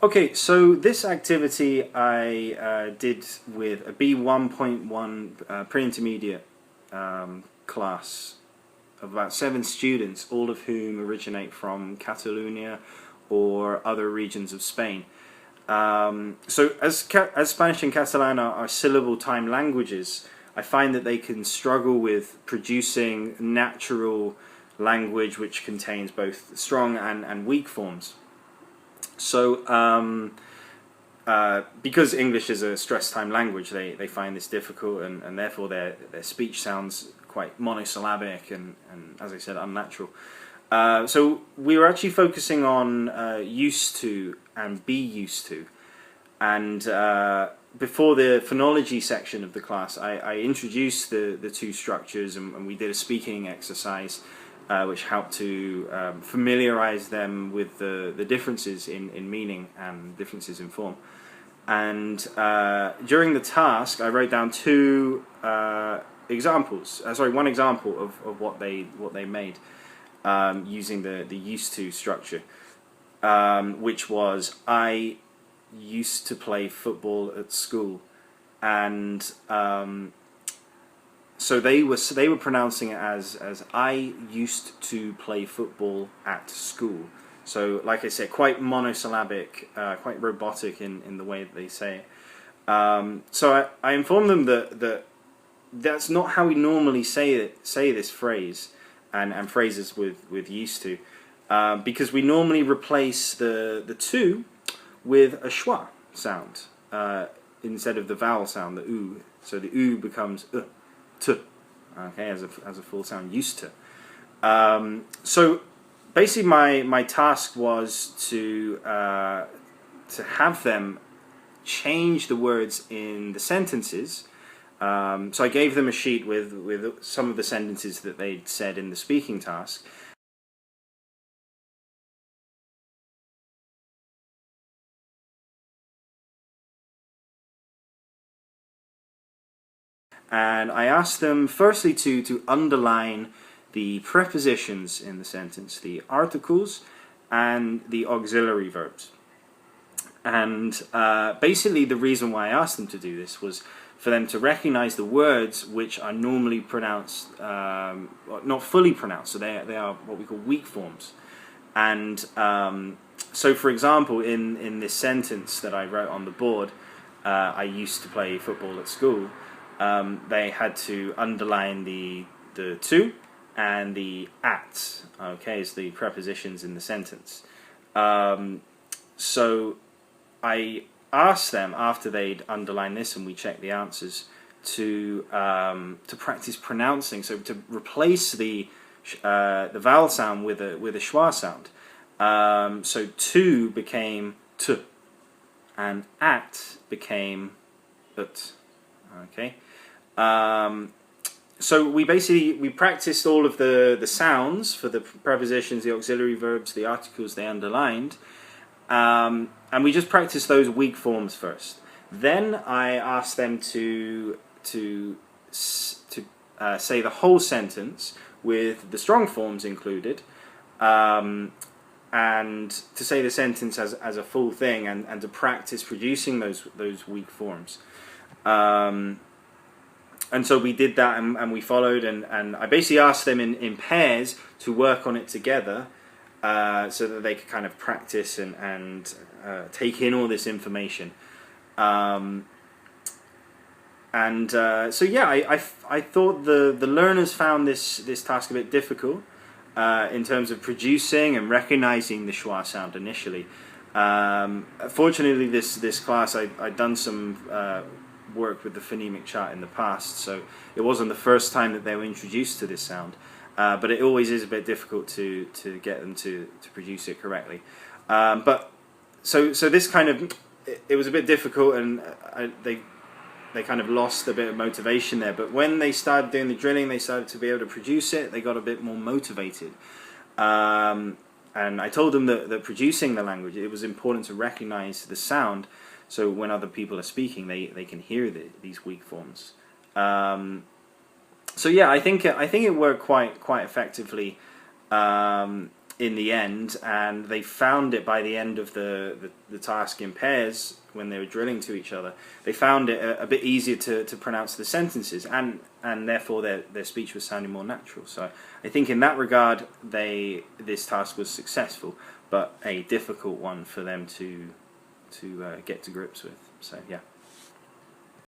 Okay, so this activity I did with a B1.1 pre-intermediate class of about 7 students, all of whom originate from Catalonia or other regions of Spain. So as Spanish and Catalan are syllable time languages, I find that they can struggle with producing natural language which contains both strong and weak forms. So because English is a stress time language, they find this difficult, and therefore their speech sounds quite monosyllabic and as I said, unnatural. So we were actually focusing on used to and be used to, and before the phonology section of the class, I introduced the two structures, and we did a speaking exercise which helped to familiarize them with the differences in meaning and differences in form. And during the task, I wrote down one example of what they made using the used to structure, which was, I used to play football at school, and so they were pronouncing it as I used to play football at school. So, like I said, quite monosyllabic, quite robotic in the way that they say it. So I informed them that that's not how we normally say this phrase and phrases with used to, because we normally replace the to with a schwa sound instead of the vowel sound, the oo. So the oo becomes t, okay, as a full sound, used to. So basically, my task was to have them change the words in the sentences. So I gave them a sheet with some of the sentences that they'd said in the speaking task. And I asked them firstly to underline the prepositions in the sentence, the articles and the auxiliary verbs. And basically the reason why I asked them to do this was for them to recognize the words which are normally pronounced, not fully pronounced, so they are what we call weak forms. And so, for example, in this sentence that I wrote on the board, I used to play football at school, they had to underline the to and the at, okay, as the prepositions in the sentence. So I asked them, after they'd underlined this and we checked the answers, to practice pronouncing, so to replace the vowel sound with a schwa sound. So to became t, and at became ut. Okay. So we practiced all of the sounds for the prepositions, the auxiliary verbs, the articles they underlined, and we just practiced those weak forms first. Then I asked them to say the whole sentence with the strong forms included, and to say the sentence as a full thing, and to practice producing those weak forms. And so we did that, and we followed, and I basically asked them in pairs to work on it together, so that they could kind of practice and take in all this information. So yeah, I thought the learners found this task a bit difficult in terms of producing and recognizing the schwa sound initially. Fortunately, this class I'd done some work with the phonemic chart in the past, so it wasn't the first time that they were introduced to this sound, but it always is a bit difficult to get them to produce it correctly. But so this kind of, it was a bit difficult, and they kind of lost a bit of motivation there. But when they started doing the drilling, they started to be able to produce it. They got a bit more motivated. And I told them that producing the language, it was important to recognize the sound, so when other people are speaking, they can hear these weak forms. So yeah, I think it worked quite effectively. in the end, and they found it by the end of the task in pairs when they were drilling to each other. They found it a bit easier to pronounce the sentences, and therefore their speech was sounding more natural. So I think in that regard, this task was successful, but a difficult one for them to get to grips with. So yeah.